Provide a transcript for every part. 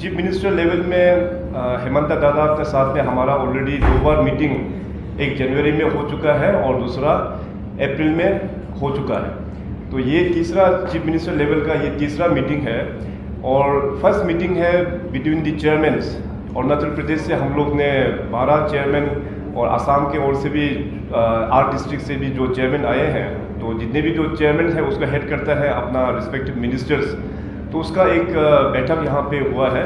Chief minister level में हेमंता दादा के साथ में हमारा ऑलरेडी 2 बार मीटिंग, एक जनवरी में हो चुका है और दूसरा अप्रैल में हो चुका है। तो ये तीसरा चीफ मिनिस्टर लेवल का ये तीसरा मीटिंग है और फर्स्ट मीटिंग है between the chairman's. Arunachal Pradesh से हम लोग ने 12 चेयरमैन और असम के ओर से भी 8 डिस्ट्रिक्ट से भी जो चेयरमैन आए हैं, तो जितने भी जो चेयरमैन है उसका हेड करता है अपना रिस्पेक्टिव मिनिस्टर्स। तो उसका एक बैठक यहाँ पे हुआ है।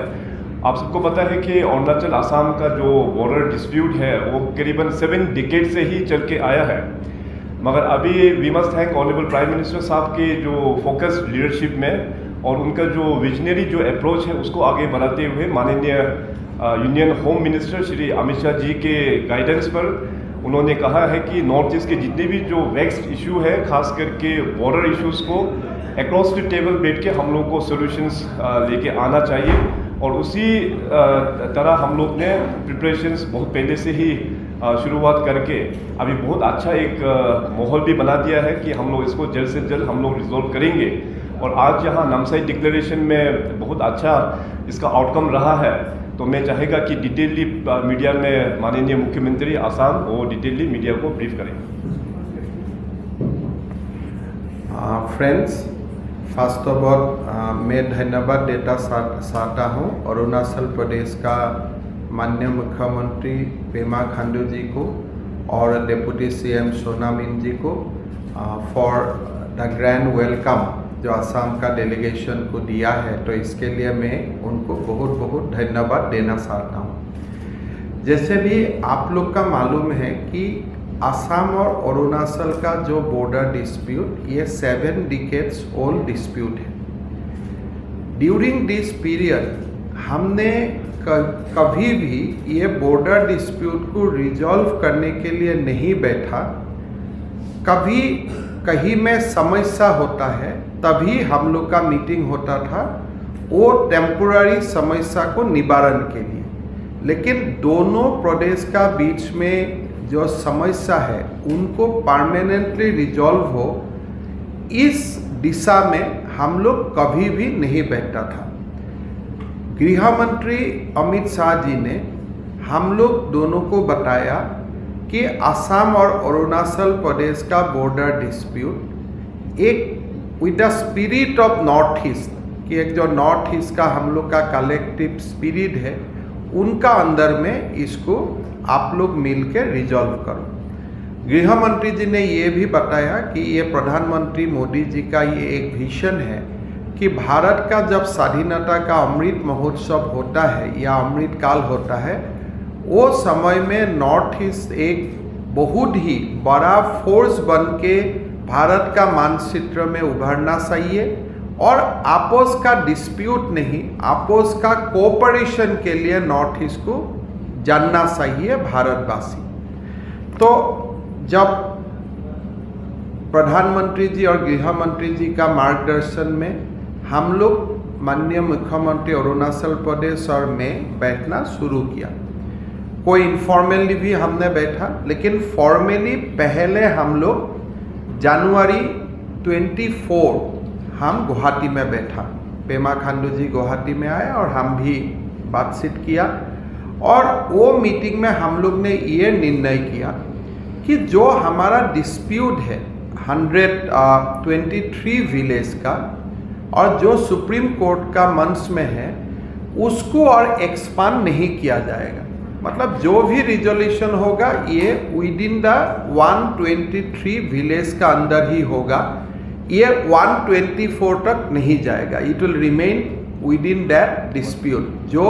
आप सबको पता है कि अरुणाचल असम का जो बॉर्डर डिस्प्यूट है वो करीबन 7 डिकेड से ही चल के आया है, मगर अभी we must thank honourable prime minister साहब के जो फोकस्ड लीडरशिप में और उनका जो विजनरी जो अप्रोच है उसको आगे बढ़ाते हुए माननीय union home minister Shri Amit Shah ji के गाइडेंस पर उन्होंने कहा है कि नॉर्थ ईस्ट के जितने भी जो वेक्स्ड इशू है, खास करके बॉर्डर इश्यूज़ को अक्रॉस द टेबल बैठ के हम लोग को सोल्यूशंस लेके आना चाहिए। और उसी तरह हम लोग ने प्रिपरेशंस बहुत पहले से ही शुरुआत करके अभी बहुत अच्छा एक माहौल भी बना दिया है कि हम लोग इसको जल्द से जल्द हम लोग रिजॉल्व करेंगे। और आज यहाँ नामसाई डिक्लेरेशन में बहुत अच्छा इसका आउटकम रहा है, तो मैं चाहेगा कि डिटेलली मीडिया में माननीय मुख्यमंत्री आसाम वो डिटेलली मीडिया को ब्रीफ करें। फ्रेंड्स, फर्स्ट ऑफ ऑल मैं धन्यवाद देता चाहता हूँ अरुणाचल प्रदेश का माननीय मुख्यमंत्री पेमा खांडू जी को और डिप्टी सीएम सोना मिन जी को फॉर द ग्रैंड वेलकम जो असम का डेलीगेशन को दिया है, तो इसके लिए मैं उनको बहुत बहुत धन्यवाद देना चाहता हूँ। जैसे भी आप लोग का मालूम है कि असम और अरुणाचल का जो बॉर्डर डिस्प्यूट ये 7 डिकेड्स ओल्ड डिस्प्यूट है। ड्यूरिंग दिस पीरियड हमने कभी भी ये बॉर्डर डिस्प्यूट को रिजॉल्व करने के लिए नहीं बैठा। कभी कहीं में समस्या होता है तभी हम लोग का मीटिंग होता था, वो टेम्पोररी समस्या को निवारण के लिए। लेकिन दोनों प्रदेश का बीच में जो समस्या है उनको परमानेंटली रिजॉल्व हो, इस दिशा में हम लोग कभी भी नहीं बैठा था। गृह मंत्री अमित शाह जी ने हम लोग दोनों को बताया कि असम और अरुणाचल प्रदेश का बॉर्डर डिस्प्यूट एक with the spirit of north east, कि एक जो नॉर्थ ईस्ट का हम लोग का कलेक्टिव स्पिरिट है उनका अंदर में इसको आप लोग मिल के रिजॉल्व करो। गृह मंत्री जी ने ये भी बताया कि ये प्रधानमंत्री मोदी जी का ये एक विजन है कि भारत का जब स्वाधीनता का अमृत महोत्सव होता है या अमृत काल होता है, वो समय में नॉर्थ ईस्ट एक बहुत ही बड़ा फोर्स बन के भारत का मानचित्र में उभरना चाहिए और आपस का डिस्प्यूट नहीं, आपस का कोऑपरेशन के लिए नॉर्थ ईस्ट को जानना चाहिए भारतवासी। तो जब प्रधानमंत्री जी और गृह मंत्री जी का मार्गदर्शन में हम लोग माननीय मुख्यमंत्री अरुणाचल प्रदेश और मैं बैठना शुरू किया। कोई इनफॉर्मली भी हमने बैठा, लेकिन फॉर्मली पहले हम लोग जनवरी 24 हम गुवाहाटी में बैठा। पेमा खांडू जी गुवाहाटी में आए और हम भी बातचीत किया और वो मीटिंग में हम लोग ने ये निर्णय किया कि जो हमारा डिस्प्यूट है 123 विलेज का और जो सुप्रीम कोर्ट का मंच में है उसको और एक्सपांड नहीं किया जाएगा। मतलब जो भी रिजोल्यूशन होगा ये विद इन द 123 विलेज का अंदर ही होगा, ये 124 तक नहीं जाएगा। It will remain with in that dispute जो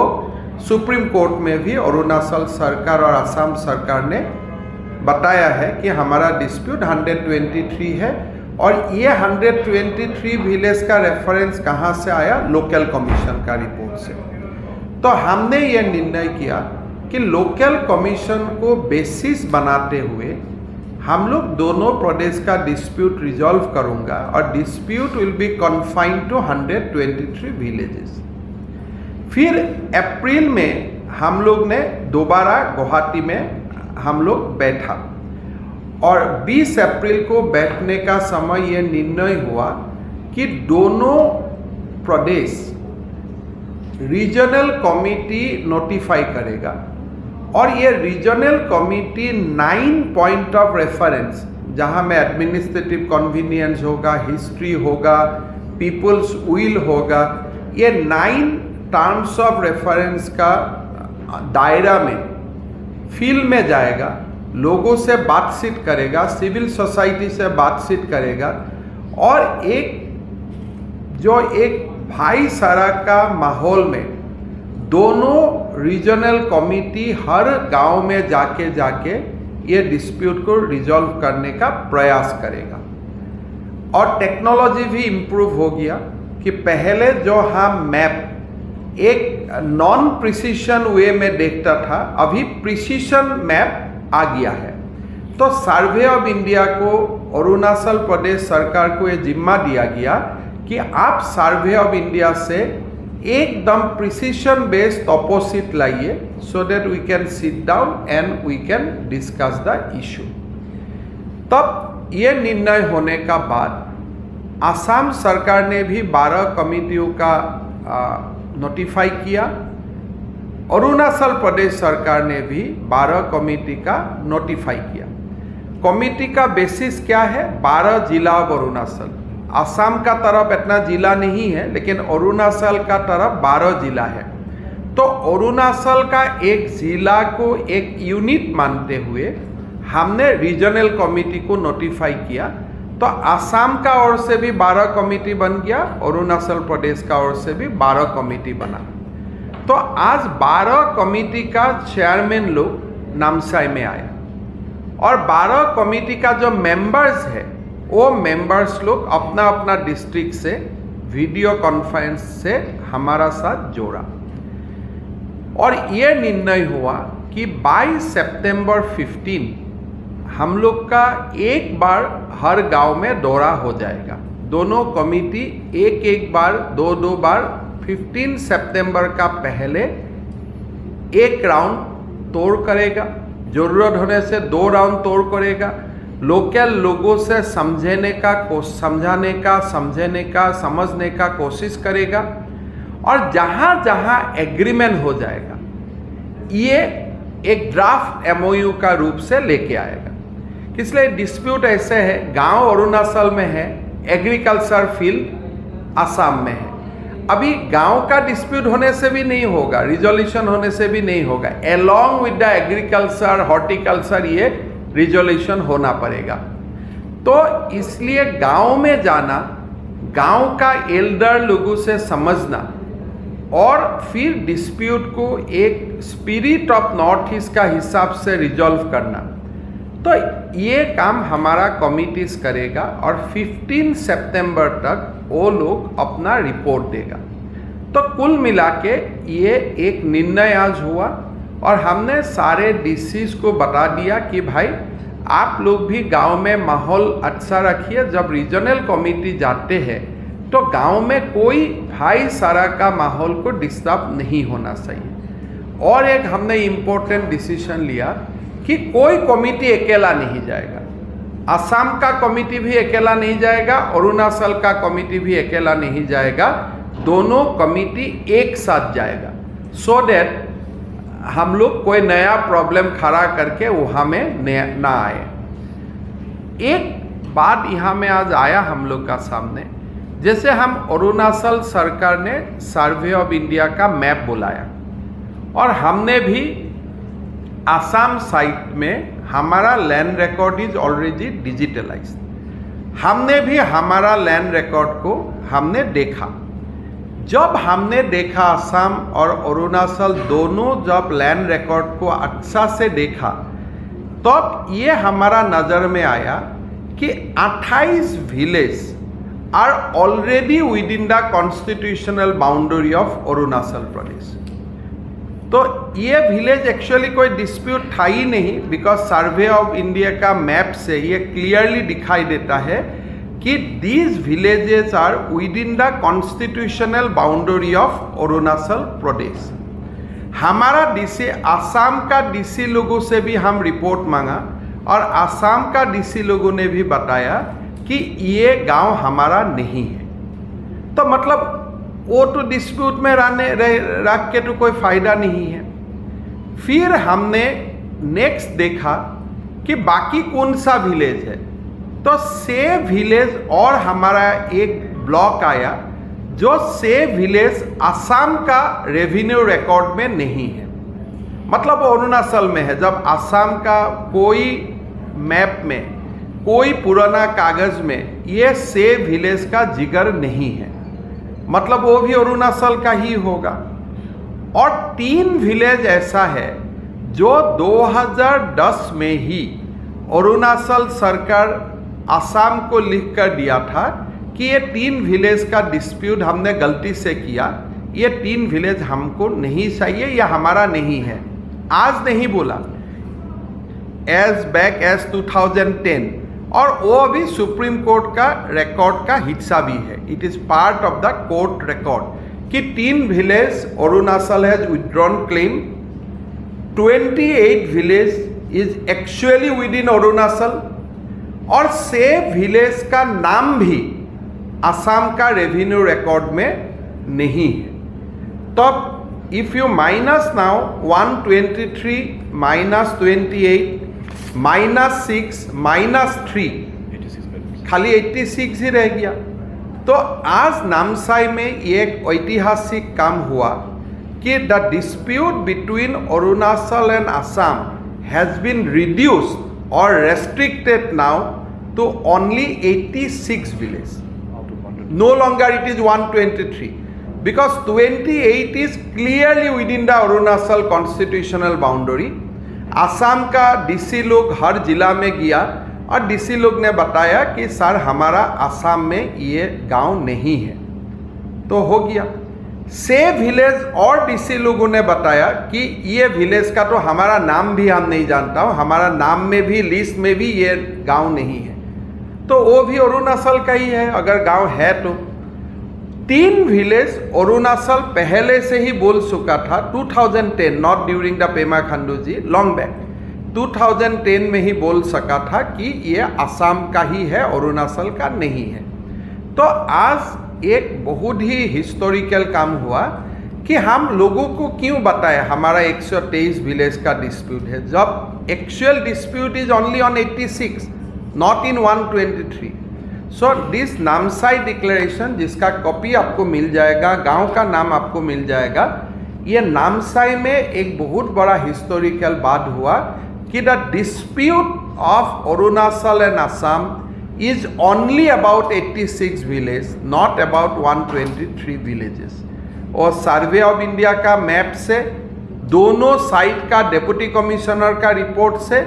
सुप्रीम कोर्ट में भी अरुणाचल सरकार और असम सरकार ने बताया है कि हमारा डिस्प्यूट 123 है। और ये 123 विलेज का रेफरेंस कहाँ से आया? लोकल कमीशन का रिपोर्ट से। तो हमने ये निर्णय किया कि लोकल कमीशन को बेसिस बनाते हुए हम लोग दोनों प्रदेश का डिस्प्यूट रिजॉल्व करूंगा और dispute will be confined to 123 villages. फिर अप्रैल में हम लोग ने दोबारा गुवाहाटी में हम लोग बैठा और 20 अप्रैल को बैठने का समय ये निर्णय हुआ कि दोनों प्रदेश रीजनल कमिटी नोटिफाई करेगा और ये regional committee 9 point of reference, जहाँ में एडमिनिस्ट्रेटिव कन्वीनियंस होगा, हिस्ट्री होगा, पीपल्स विल होगा, ये 9 टर्म्स ऑफ रेफरेंस का दायरा में फील्ड में जाएगा, लोगों से बातचीत करेगा, सिविल सोसाइटी से बातचीत करेगा और एक भाईचारा का माहौल में दोनों रीजनल कमिटी हर गांव में जाके ये डिस्प्यूट को रिजॉल्व करने का प्रयास करेगा। और टेक्नोलॉजी भी इम्प्रूव हो गया कि पहले जो हम मैप एक नॉन प्रिसीशन वे में देखता था, अभी प्रिसीशन मैप आ गया है। तो सर्वे ऑफ इंडिया को अरुणाचल प्रदेश सरकार को ये जिम्मा दिया गया कि आप सर्वे ऑफ इंडिया से एकदम प्रिसीशन बेस्ड ऑपोजिट लाइए, so that we can sit down and we can discuss the issue. तब ये निर्णय होने का बाद असम सरकार ने भी 12 कमिटियों का नोटिफाई किया, अरुणाचल प्रदेश सरकार ने भी 12 कमिटी का नोटिफाई किया। कमिटी का बेसिस क्या है? 12 जिला ऑफ अरुणाचल। असम का तरफ इतना जिला नहीं है, लेकिन अरुणाचल का तरफ 12 जिला है। तो अरुणाचल का एक जिला को एक यूनिट मानते हुए हमने रीजनल कमिटी को नोटिफाई किया। तो असम का ओर से भी 12 कमिटी बन गया, अरुणाचल प्रदेश का ओर से भी 12 कमिटी बना। तो आज 12 कमिटी का चेयरमैन लोग नामसाई में आए और 12 कमिटी का जो मेंबर्स है वो मेंबर्स लोग अपना अपना डिस्ट्रिक्ट से वीडियो कॉन्फ्रेंस से हमारा साथ जोड़ा और ये निर्णय हुआ कि 22 सितंबर 15 हम लोग का एक बार हर गांव में दौरा हो जाएगा। दोनों कमिटी एक बार दो बार 15 सितंबर का पहले एक राउंड तोड़ करेगा, जरूरत होने से 2 राउंड तोड़ करेगा, लोकल लोगों से समझने का समझने का कोशिश करेगा और जहां जहां एग्रीमेंट हो जाएगा ये एक ड्राफ्ट एमओयू का रूप से लेके आएगा। इसलिए डिस्प्यूट ऐसे है, गांव अरुणाचल में है, एग्रीकल्चर फील्ड असम में है। अभी गांव का डिस्प्यूट होने से भी नहीं होगा, रिजोल्यूशन होने से भी नहीं होगा, along with the agriculture horticulture ये रिजोल्यूशन होना पड़ेगा। तो इसलिए गांव में जाना, गांव का एल्डर लोगों से समझना और फिर डिस्प्यूट को एक स्पिरिट ऑफ नॉर्थ ईस्ट का हिसाब से रिजॉल्व करना, तो ये काम हमारा कमिटीज करेगा और 15 सितंबर तक वो लोग अपना रिपोर्ट देगा। तो कुल मिला के ये एक निर्णय आज हुआ और हमने सारे डीसीज को बता दिया कि भाई आप लोग भी गांव में माहौल अच्छा रखिए। जब रीजनल कमिटी जाते हैं तो गांव में कोई भाईचारा का माहौल को डिस्टर्ब नहीं होना चाहिए। और एक हमने इम्पोर्टेंट डिसीजन लिया कि कोई कमिटी अकेला नहीं जाएगा, असम का कमिटी भी अकेला नहीं जाएगा, अरुणाचल का कमिटी भी अकेला नहीं जाएगा, दोनों कमिटी एक साथ जाएगा, सो दैट हम लोग कोई नया प्रॉब्लम खड़ा करके वहाँ में ना आए। एक बात यहाँ में आज आया हम लोग का सामने, जैसे हम अरुणाचल सरकार ने सर्वे ऑफ इंडिया का मैप बुलाया और हमने भी आसाम साइट में हमारा land record is already digitalised. हमने भी हमारा लैंड रिकॉर्ड को हमने देखा। जब हमने देखा असम और अरुणाचल दोनों जब लैंड रिकॉर्ड को अच्छा से देखा, तब ये हमारा नज़र में आया कि 28 village are already within the constitutional boundary of Arunachal Pradesh. तो ये विलेज एक्चुअली कोई डिस्प्यूट था ही नहीं, बिकॉज सर्वे ऑफ इंडिया का मैप से ये क्लियरली दिखाई देता है कि these villages are within the constitutional boundary of Arunachal Pradesh. हमारा डीसी आसाम का डीसी लोगों से भी हम रिपोर्ट मांगा और आसाम का डीसी लोगों ने भी बताया कि ये गांव हमारा नहीं है। तो मतलब वो तो डिस्प्यूट में रख के तो कोई फ़ायदा नहीं है। फिर हमने नेक्स्ट देखा कि बाकी कौन सा विलेज है, तो से विलेज और हमारा एक ब्लॉक आया जो से विलेज असम का रेवेन्यू रिकॉर्ड में नहीं है, मतलब अरुणाचल में है। जब असम का कोई मैप में, कोई पुराना कागज में ये से विलेज का जिक्र नहीं है, मतलब वो भी अरुणाचल का ही होगा। और 3 विलेज ऐसा है जो 2010 में ही अरुणाचल सरकार असम को लिख कर दिया था कि ये 3 विलेज का डिस्प्यूट हमने गलती से किया, ये 3 विलेज हमको नहीं चाहिए, ये हमारा नहीं है। आज नहीं बोला, एज बैक एज 2010, और वो भी सुप्रीम कोर्ट का रिकॉर्ड का हिस्सा भी है। It is part of the court record कि 3 village Arunachal has withdrawn claim, 28 village is actually with in Arunachal, और से विलेज का नाम भी असम का रेवेन्यू रिकॉर्ड में नहीं है। तो if you minus now 123 minus 28 minus 6 minus 3, खाली 86 ही रह गया। तो आज नामसाई में एक ऐतिहासिक काम हुआ कि the dispute between Arunachal and Assam has been reduced और restricted now to only 86 villages. No longer it is 123, because 28 is clearly within the Arunachal constitutional boundary. Assam का डीसी लोग हर जिला में गया और डीसी लोग ने बताया कि सर हमारा असम में ये गांव नहीं है, तो हो गया। से विलेज और डीसी लोगों ने बताया कि ये विलेज का तो हमारा नाम भी हम नहीं जानता हूँ, हमारा नाम में भी लिस्ट में भी ये गांव नहीं है, तो वो भी अरुणाचल का ही है अगर गांव है तो। 3 विलेज अरुणाचल पहले से ही बोल चुका था 2010, not during the Pema Khandu ji, long back 2010 में ही बोल सका था कि ये असम का ही है, अरुणाचल का नहीं है। तो आज एक बहुत ही हिस्टोरिकल काम हुआ कि हम लोगों को क्यों बताया हमारा 123 विलेज का डिस्प्यूट है, जब actual dispute is only on 86, not in 123। So this Namsai declaration, जिसका कॉपी आपको मिल जाएगा, गांव का नाम आपको मिल जाएगा, ये नामसाई में एक बहुत बड़ा हिस्टोरिकल बात हुआ कि the dispute of Arunachal and Assam is only about 86 villages, not about 123 villages. और सर्वे ऑफ इंडिया का मैप से, दोनों साइड का डिप्टी कमिश्नर का रिपोर्ट से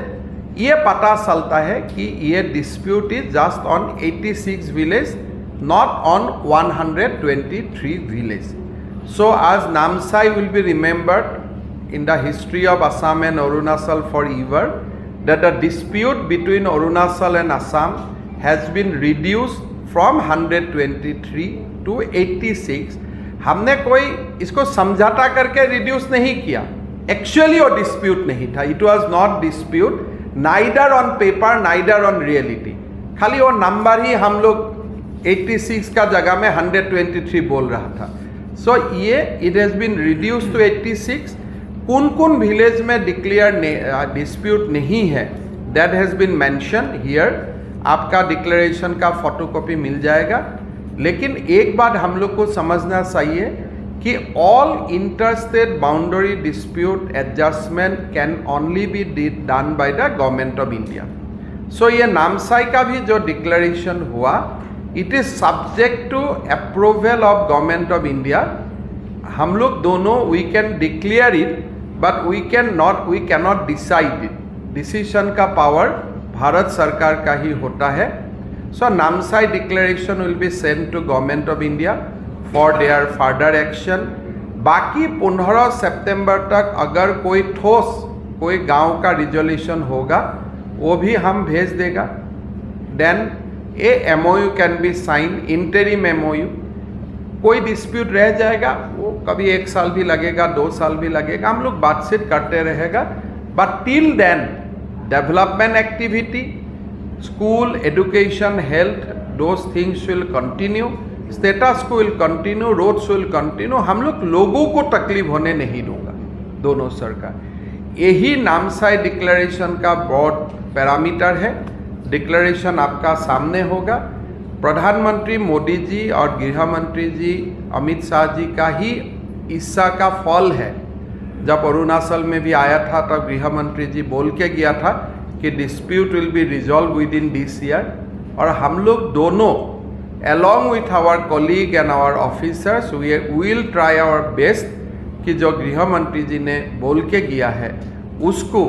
ये पता चलता है कि ये dispute is just on 86 village, not on 123 village. So आज Namsai will be remembered in the history of Assam and Arunachal forever, that the dispute between Arunachal and Assam has been reduced from 123 to 86. हमने कोई इसको समझौता करके reduce नहीं किया, actually वो dispute नहीं था. It was not dispute, neither on paper neither on reality. खाली वो नंबर ही हम लोग 86 का जगह में 123 बोल रहा था. सो ये it has been reduce to 86. कौन कौन विलेज में डिक्लेयर डिस्प्यूट नहीं है, that has been mention here. आपका डिक्लेरेशन का फोटोकॉपी मिल जाएगा. लेकिन एक बात हम लोग को समझना चाहिए कि all interstate boundary dispute adjustment can only be done by the government of India. So ये नामसाई का भी जो डिक्लेरेशन हुआ, it is subject to approval of government of India. हम लोग दोनों we can declare it, but we can not decide it. Decision का power Bharat सरकार का ही होता है. So Namsai declaration will be send to government of India for their further action. बाकी 15 सितंबर तक अगर कोई ठोस कोई गांव का रिजोल्यूशन होगा वो भी हम भेज देगा. Then a MOU can be sign, interim MOU. कोई डिस्प्यूट रह जाएगा, वो कभी 1 साल भी लगेगा, 2 साल भी लगेगा, हम लोग बातचीत करते रहेगा. But till then development activity, school, education, health, those things will continue. Status quo will continue, roads will continue. हम लोगों को तकलीफ होने नहीं दूंगा, दोनों सरकार। यही नामसाई डिक्लेरेशन का ब्रॉड पैरामीटर है। डिक्लेरेशन आपका सामने होगा। प्रधानमंत्री मोदी जी और गृह मंत्री जी अमित शाह जी का ही ईर्षा का फल है। जब अरुणाचल में भी आया था तब गृह मंत्री जी बोल के गया था कि dispute will be resolve with in this year, और हम लोग दोनों along with our colleague and our officers we will try our best कि जो गृह मंत्री जी ने बोल के गया है उसको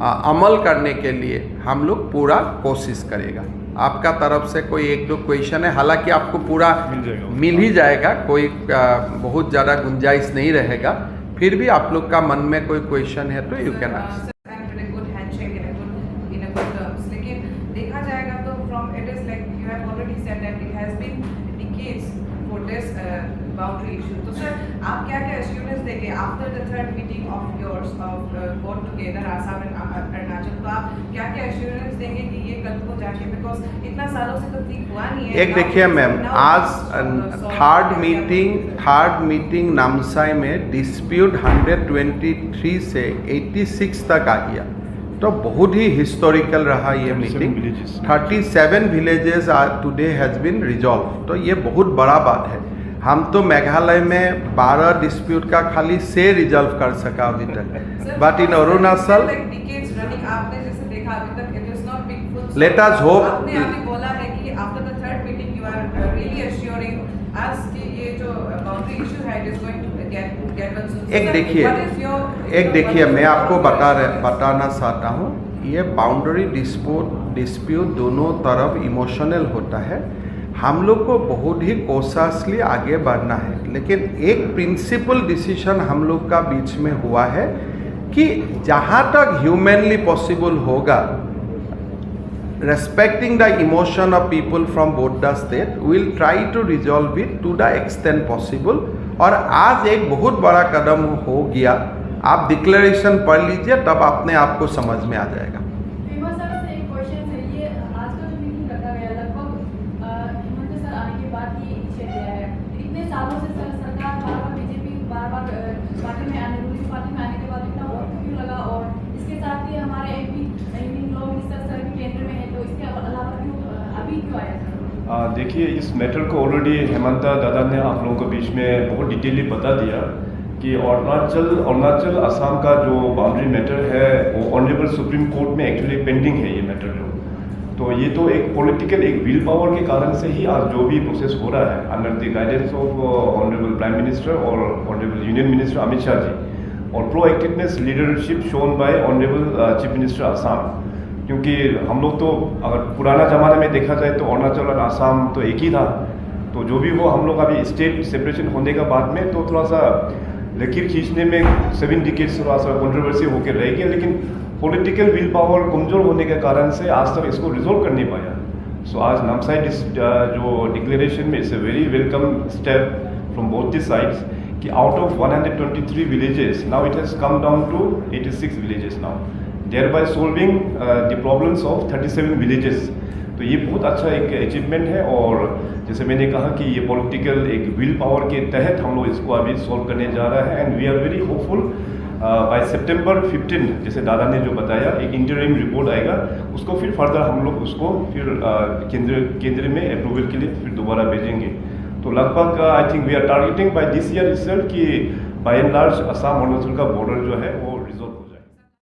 अमल करने के लिए हम लोग पूरा कोशिश करेगा। आपका तरफ से कोई एक दो क्वेश्चन है, हालांकि आपको पूरा मिल ही जाएगा, कोई बहुत ज़्यादा गुंजाइश नहीं रहेगा। फिर भी आप लोग का मन में कोई क्वेश्चन है तो यू कैन आस्क। देखा जाएगा तो from it is like you have already said that it has been decades for this boundary issue. तो सर आप क्या क्या assurance देंगे after the third meeting of yours of both together Assam and Arunachal, तो आप क्या क्या assurance देंगे कि ये कल को जाके because इतना सालों से तो ठीक हुआ नहीं है। एक देखिए मैम, आज थर्ड मीटिंग नामसाई में डिस्प्यूट 123 से 86 तक आ गया, तो बहुत ही हिस्टोरिकल रहा ये meeting. 37 villages today has been resolve, तो ये बहुत बड़ा बात है। हम तो मेघालय में 12 डिस्प्यूट का खाली से रिजॉल्व कर सका अभी तक, but in Arunachal let us hope. आपने अभी बोला है कि after the third meeting you are really assuring us कि ये जो बाउंड्री इशू है it is going to get एक देखिए मैं आपको बताना चाहता हूँ, ये बाउंड्री डिस्प्यूट दोनों तरफ इमोशनल होता है। हम लोग को बहुत ही कॉशियसली आगे बढ़ना है, लेकिन एक प्रिंसिपल डिसीजन हम लोग का बीच में हुआ है कि जहाँ तक ह्यूमनली पॉसिबल होगा, respecting the emotion of people from both the state, we'll try to resolve it to the extent possible। और आज एक बहुत बड़ा कदम हो गया, आप डिक्लेरेशन पढ़ लीजिए तब अपने आप को समझ में आ जाएगा। देखिए इस मैटर को ऑलरेडी हेमंता दादा ने आप लोगों के बीच में बहुत डिटेली बता दिया कि अरुणाचल असम का जो बाउंड्री मैटर है वो ऑनरेबल सुप्रीम कोर्ट में एक्चुअली पेंडिंग है ये मैटर जो। तो ये तो एक पॉलिटिकल एक विल पावर के कारण से ही आज जो भी प्रोसेस हो रहा है under the guidance of honourable prime minister और honourable union minister Amit Shah ji, और proactiveness leadership shown by honourable chief minister Assam. क्योंकि हम लोग तो अगर पुराना ज़माने में देखा जाए तो अरुणाचल और आसाम तो एक ही था, तो जो भी हो हम लोग अभी स्टेट सेपरेशन होने का बाद में तो थोड़ा सा लकीर खींचने में 7 डिकेड्स थोड़ा सा कंट्रोवर्सी होकर रह गया, लेकिन पॉलिटिकल विल पावर कमजोर होने के कारण से आज तक इसको रिजोल्व कर नहीं पाया। सो आज नामसाई जो डिक्लेरेशन में it's a very welcome step from both the sides कि out of 123 villages now it has come down to 86 villages now, thereby solving the problems of 37 villages। तो ये बहुत अच्छा एक अचीवमेंट है, और जैसे मैंने कहा कि ये पॉलिटिकल एक विल पावर के तहत हम लोग इसको अभी सॉल्व करने जा रहा है। And we are very hopeful by September 15 जैसे दादा ने जो बताया एक इंटरिम रिपोर्ट आएगा, उसको फिर फर्दर हम लोग उसको फिर केंद्र में अप्रूवल के लिए फिर दोबारा भेजेंगे। तो लगभग I think we are targeting by this year itself कि by and large Assam Arunachal का बॉर्डर जो है वो